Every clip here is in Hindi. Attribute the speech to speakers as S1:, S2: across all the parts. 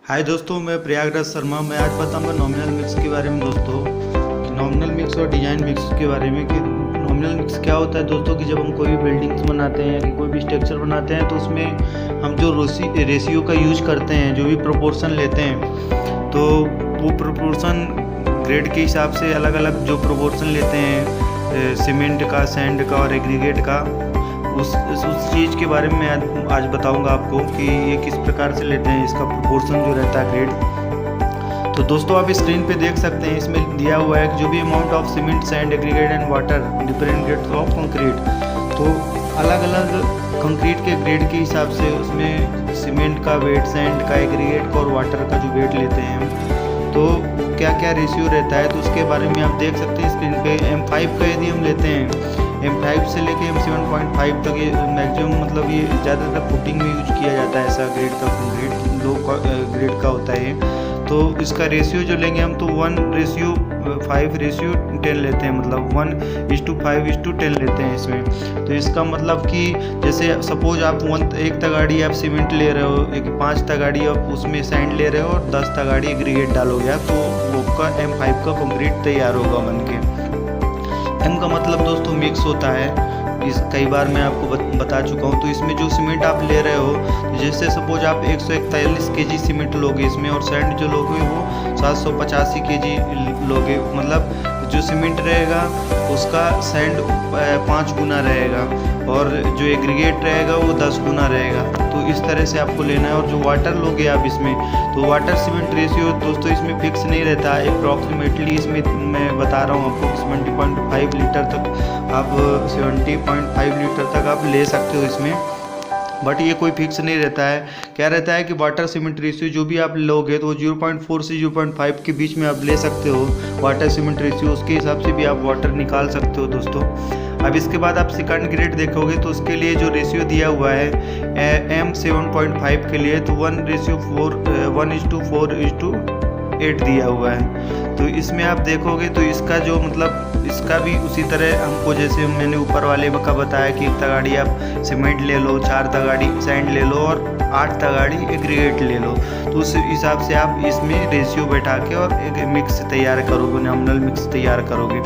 S1: हाय दोस्तों, मैं प्रयागराज शर्मा। मैं आज बताऊंगा नॉमिनल मिक्स के बारे में दोस्तों, कि नॉमिनल मिक्स और डिजाइन मिक्स के बारे में। कि नॉमिनल मिक्स क्या होता है दोस्तों, कि जब हम कोई भी बिल्डिंग्स बनाते हैं कि कोई भी स्ट्रक्चर बनाते हैं तो उसमें हम जो रेशियो का यूज करते हैं, जो भी प्रोपोर्शन लेते हैं, तो वो प्रोपोर्शन ग्रेड के हिसाब से अलग अलग जो प्रोपोर्शन लेते हैं, सीमेंट का, सैंड का और एग्रीगेट का, उस चीज़ के बारे में आज बताऊंगा आपको कि ये किस प्रकार से लेते हैं, इसका प्रोपोर्शन जो रहता है ग्रेड। तो दोस्तों आप स्क्रीन पे देख सकते हैं, इसमें दिया हुआ है कि जो भी amount of cement, sand, aggregate and water different grades of concrete. तो अलग अलग कंक्रीट के ग्रेड के हिसाब से उसमें सीमेंट का वेट, सैंड का, एग्रीगेट का और वाटर का जो वेट लेते हैं, तो क्या क्या रेशियो रहता है, तो उसके बारे में आप देख सकते हैं स्क्रीन पे। M5 का यदि हम लेते हैं, M5 से लेके M7.5 तक, ये मैक्सिमम मतलब ये ज़्यादातर फुटिंग में यूज किया जाता है। ऐसा ग्रेड का कंक्रीट लो ग्रेड का होता है। तो इसका रेशियो जो लेंगे हम, तो 1:5:10 लेते हैं, मतलब 1:5:10 लेते हैं इसमें। तो इसका मतलब कि जैसे सपोज आप एक तगाड़ी आप सीमेंट ले रहे हो, 5 तगाड़ी आप उसमें सैंड ले रहे हो और 10 तगाड़ी एग्रीगेट डालोगे आप, तो वो का M5 का कंक्रीट तैयार होगा बन के। M का मतलब दोस्तों मिक्स होता है। इस कई बार मैं आपको बता चुका हूँ। तो इसमें जो सीमेंट आप ले रहे हो, तो जैसे सपोज आप 141 kg सीमेंट लोगे इसमें, और सैंड जो लोगे वो 785 kg लोगे, मतलब जो सीमेंट रहेगा उसका सैंड 5 गुना रहेगा और जो एग्रीगेट रहेगा वो 10 गुना रहेगा। तो इस तरह से आपको लेना है। और जो वाटर लोगे आप इसमें, तो वाटर सीमेंट रेशियो दोस्तों इसमें फिक्स नहीं रहता है। अप्रॉक्सीमेटली इसमें मैं बता रहा हूँ आपको 70.5 लीटर तक आप 70.5 लीटर तक आप ले सकते हो इसमें, बट ये कोई फिक्स नहीं रहता है। क्या रहता है कि वाटर सीमेंट रेशियो जो भी आप लोगे तो 0.4 से 0.5 के बीच में आप ले सकते हो वाटर सीमेंट रेशियो। उसके हिसाब से भी आप वाटर निकाल सकते हो दोस्तों। अब इसके बाद आप सेकंड ग्रेड देखोगे तो उसके लिए जो रेशियो दिया हुआ है M7.5 के लिए, तो 1:4:8 दिया हुआ है। तो इसमें आप देखोगे तो इसका जो मतलब इसका भी उसी तरह हमको, जैसे मैंने ऊपर वाले का बताया कि 1 तगाड़ी आप सीमेंट ले लो, 4 तगाड़ी सैंड ले लो और 8 तगाड़ी एग्रीगेट ले लो। तो उस हिसाब से आप इसमें रेशियो बैठा के और एक मिक्स तैयार करोगे, नॉमिनल मिक्स तैयार करोगे।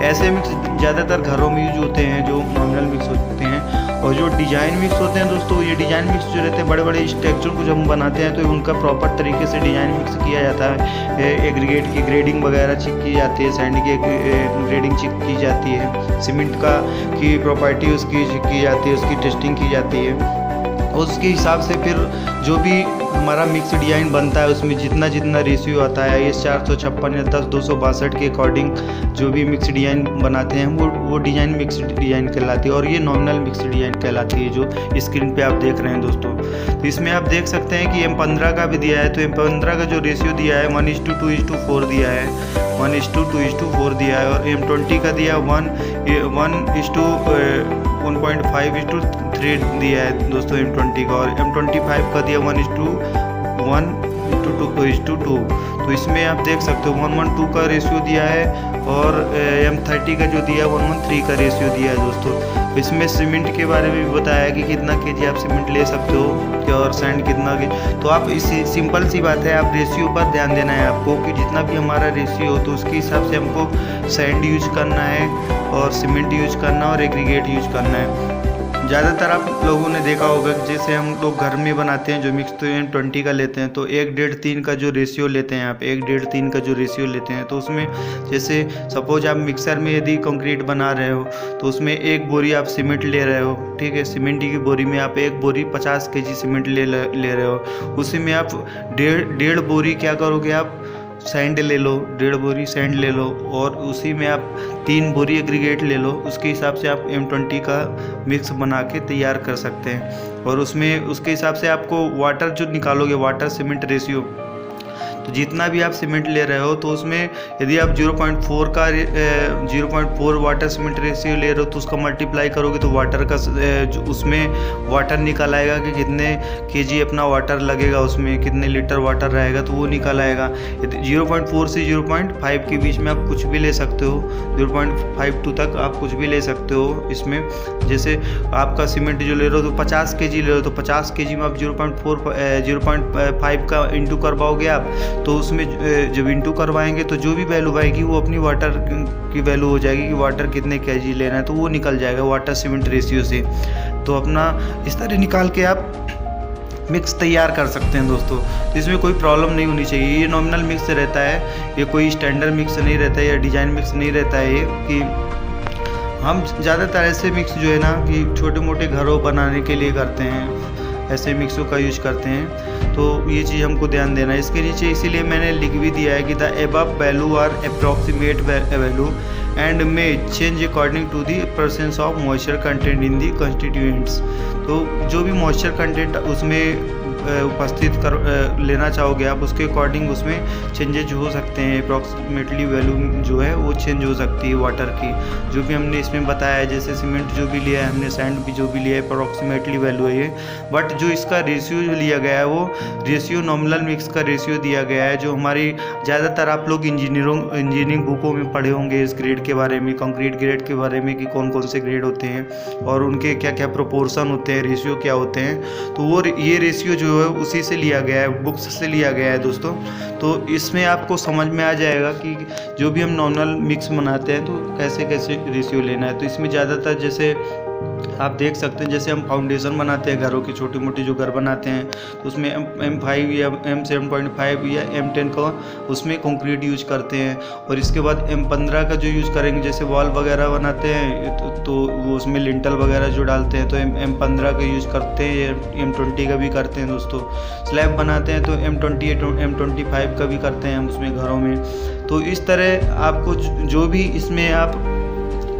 S1: ऐसे मिक्स ज़्यादातर घरों में यूज होते हैं जो नॉमिनल मिक्स होते हैं। और जो डिजाइन मिक्स होते हैं दोस्तों, ये डिजाइन मिक्स जो रहते हैं, बड़े बड़े स्ट्रक्चर को जब हम बनाते हैं तो उनका प्रॉपर तरीके से डिजाइन मिक्स किया जाता है। एग्रीगेट की ग्रेडिंग वगैरह चेक की जाती है, सैंड की ग्रेडिंग चेक की जाती है, सीमेंट का की प्रॉपर्टी उसकी चेक की जाती है, उसकी टेस्टिंग की जाती है। उसके हिसाब से फिर जो भी हमारा मिक्स डिजाइन बनता है उसमें जितना जितना रेशियो आता है, IS 456 या 10-262 के अकॉर्डिंग जो भी मिक्स डिजाइन बनाते हैं वो डिजाइन मिक्स डिजाइन कहलाती है। और ये नॉमिनल मिक्स डिजाइन कहलाती है जो स्क्रीन पे आप देख रहे हैं दोस्तों। तो इसमें आप देख सकते हैं कि M15 का भी दिया है। तो M15 का जो रेशियो दिया है 1:2:4 दिया है, 1:2:4 दिया है। और M20 का दिया 1:1.5:3 दिया है दोस्तों M20 का। और M25 का दिया 1:1:2। तो इसमें आप देख सकते हो 1:1:2 का रेशियो दिया है। और M30 का जो दिया 1:1:3 का रेशियो दिया है दोस्तों। इसमें सीमेंट के बारे में भी बताया है कि कितना केजी आप सीमेंट ले सकते हो और सैंड कितना के। तो आप इसी सिंपल सी बात है, आप रेशियो पर ध्यान देना है आपको कि जितना भी हमारा रेशियो हो तो उसके हिसाब से हमको सैंड यूज करना है और सीमेंट यूज करना और एग्रीगेट यूज करना है। ज़्यादातर आप लोगों ने देखा होगा कि जैसे हम लोग घर में बनाते हैं जो मिक्स, तो M20 का लेते हैं, तो 1:1.5:3 का जो रेशियो लेते हैं आप, 1:1.5:3 का जो रेशियो लेते हैं, तो उसमें जैसे सपोज आप मिक्सर में यदि कंक्रीट बना रहे हो तो उसमें 1 बोरी आप सीमेंट ले रहे हो, ठीक है। सीमेंट की बोरी में आप 1 बोरी 50 kg सीमेंट ले रहे हो। उसी में आप डेढ़ बोरी क्या करोगे, आप सैंड ले लो, 1.5 बोरी सैंड ले लो, और उसी में आप 3 बोरी एग्रीगेट ले लो। उसके हिसाब से आप M20 का मिक्स बना के तैयार कर सकते हैं। और उसमें उसके हिसाब से आपको वाटर जो निकालोगे, वाटर सीमेंट रेशियो, तो जितना भी आप सीमेंट ले रहे हो तो उसमें यदि आप 0.4 वाटर सीमेंट रेशियो ले रहे हो तो उसका मल्टीप्लाई करोगे तो वाटर का उसमें वाटर निकल आएगा कि कितने केजी अपना वाटर लगेगा, उसमें कितने लीटर वाटर रहेगा तो वो निकल आएगा। 0.4 से 0.5 के बीच में आप कुछ भी ले सकते हो, 0.52 तक आप कुछ भी ले सकते हो इसमें। जैसे आपका सीमेंट जो ले रहे हो तो 50 केजी ले रहे हो तो 50 केजी में आप 0.5 का इंटू करवाओगे आप, तो उसमें जब इंटू करवाएंगे तो जो भी वैल्यू आएगी वो अपनी वाटर की वैल्यू हो जाएगी कि वाटर कितने केजी लेना है, तो वो निकल जाएगा वाटर सीमेंट रेशियो से। तो अपना इस तरह निकाल के आप मिक्स तैयार कर सकते हैं दोस्तों। इसमें कोई प्रॉब्लम नहीं होनी चाहिए। ये नॉमिनल मिक्स रहता है, ये कोई स्टैंडर्ड मिक्स नहीं रहता है या डिजाइन मिक्स नहीं रहता है। ये कि हम ज़्यादातर ऐसे मिक्स जो है ना कि छोटे मोटे घरों बनाने के लिए करते हैं, ऐसे मिक्सों का यूज करते हैं, तो ये चीज़ हमको ध्यान देना है। इसके नीचे इसीलिए मैंने लिख भी दिया है कि the above value are approximate value and may change according to the presence of moisture content in the constituents. तो जो भी मॉइस्चर कंटेंट उसमें उपस्थित कर लेना चाहोगे आप, उसके अकॉर्डिंग उसमें चेंजेज हो सकते हैं। अप्रॉक्सीमेटली वैल्यू जो है वो चेंज हो सकती है वाटर की, जो भी हमने इसमें बताया है। जैसे सीमेंट जो भी लिया है हमने, सैंड भी जो भी लिया है, अप्रॉक्सीमेटली वैल्यू है ये। बट जो इसका रेशियो जो लिया गया है वो रेशियो नॉमिनल मिक्स का रेशियो दिया गया है, जो हमारी ज़्यादातर आप लोग इंजीनियरिंग बुकों में पढ़े होंगे इस ग्रेड के बारे में, कंक्रीट ग्रेड के बारे में कि कौन कौन से ग्रेड होते हैं और उनके क्या क्या प्रोपोर्शन होते हैं, रेशियो क्या होते हैं। तो वो ये रेशियो जो है उसी से लिया गया है, बुक्स से लिया गया है दोस्तों। तो इसमें आपको समझ में आ जाएगा कि जो भी हम नॉमिनल मिक्स बनाते हैं तो कैसे कैसे रेशियो लेना है। तो इसमें ज़्यादातर जैसे आप देख सकते हैं, जैसे हम फाउंडेशन बनाते हैं घरों के, छोटे मोटे जो घर बनाते हैं तो उसमें M5 या M7.5 या M10 का उसमें कंक्रीट यूज करते हैं। और इसके बाद M15 का जो यूज़ करेंगे, जैसे वॉल वगैरह बनाते हैं तो वो उसमें लिंटल वगैरह जो डालते हैं तो M15 का यूज़ करते हैं, या M20 का भी करते हैं दोस्तों। स्लैब बनाते हैं तो M20 M25 का भी करते हैं हम उसमें घरों में। तो इस तरह आपको जो भी इसमें आप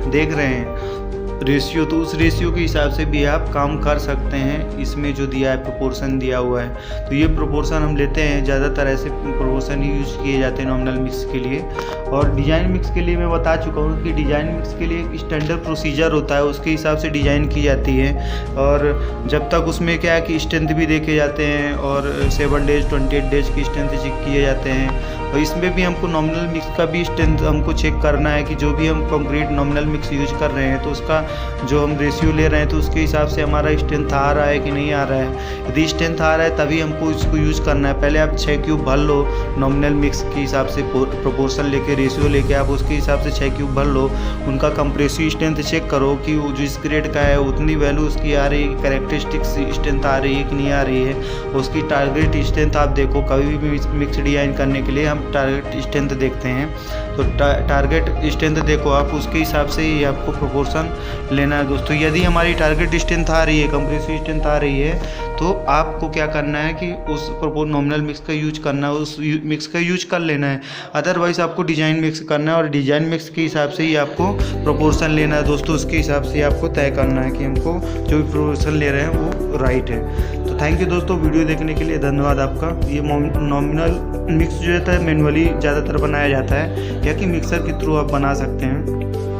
S1: देख रहे हैं रेशियो, तो उस रेशियो के हिसाब से भी आप काम कर सकते हैं। इसमें जो दिया है प्रोपोर्शन दिया हुआ है, तो ये प्रोपोर्शन हम लेते हैं। ज़्यादातर ऐसे प्रोपोर्शन ही यूज किए जाते हैं नॉमिनल मिक्स के लिए। और डिज़ाइन मिक्स के लिए मैं बता चुका हूँ कि डिज़ाइन मिक्स के लिए एक स्टैंडर्ड प्रोसीजर होता है, उसके हिसाब से डिज़ाइन की जाती है। और जब तक उसमें क्या है कि स्ट्रेंथ भी देखे जाते हैं और 7 डेज 28 डेज की स्ट्रेंथ चेक किए जाते हैं। और इसमें भी हमको नॉमिनल मिक्स का भी स्ट्रेंथ हमको चेक करना है कि जो भी हम कंक्रीट नॉमिनल मिक्स यूज कर रहे हैं तो उसका जो हम रेशियो ले रहे हैं तो उसके हिसाब से हमारा स्ट्रेंथ आ रहा है कि नहीं आ रहा है। यदि स्ट्रेंथ आ रहा है तभी हमको इसको यूज करना है। पहले आप 6 क्यूब भर लो नॉमिनल मिक्स के हिसाब से, प्रोपोर्शन लेके रेशियो लेके आप उसके हिसाब से 6 क्यूब भर लो। उनका कंप्रेसिव स्ट्रेंथ चेक करो कि वो जिस ग्रेड का है उतनी वैल्यू उसकी आ रही है, कैरेक्टरिस्टिक्स स्ट्रेंथ आ रही है कि नहीं आ रही है। उसकी टारगेट स्ट्रेंथ आप देखो, कभी भी मिक्स डिजाइन करने के लिए हम टारगेट स्ट्रेंथ देखते हैं। तो टारगेट स्ट्रेंथ देखो आप, उसके हिसाब से ही आपको प्रोपोर्शन लेना है दोस्तों। यदि हमारी टारगेट स्ट्रेंथ आ रही है, कंप्रेसिव स्ट्रेंथ आ रही है, तो आपको क्या करना है कि उस नॉमिनल मिक्स का यूज करना है, उस मिक्स का यूज कर लेना है। अदरवाइज आपको डिजाइन मिक्स करना है और डिजाइन मिक्स के हिसाब से ही आपको प्रोपोर्शन लेना है दोस्तों। उसके हिसाब से आपको तय करना है कि हमको जो भी प्रोपोर्शन ले रहे हैं वो राइट है। तो थैंक यू दोस्तों, वीडियो देखने के लिए धन्यवाद आपका। ये नॉमिनल मिक्स जो रहता है मैनुअली ज़्यादातर बनाया जाता है, या कि मिक्सर के थ्रू आप बना सकते हैं।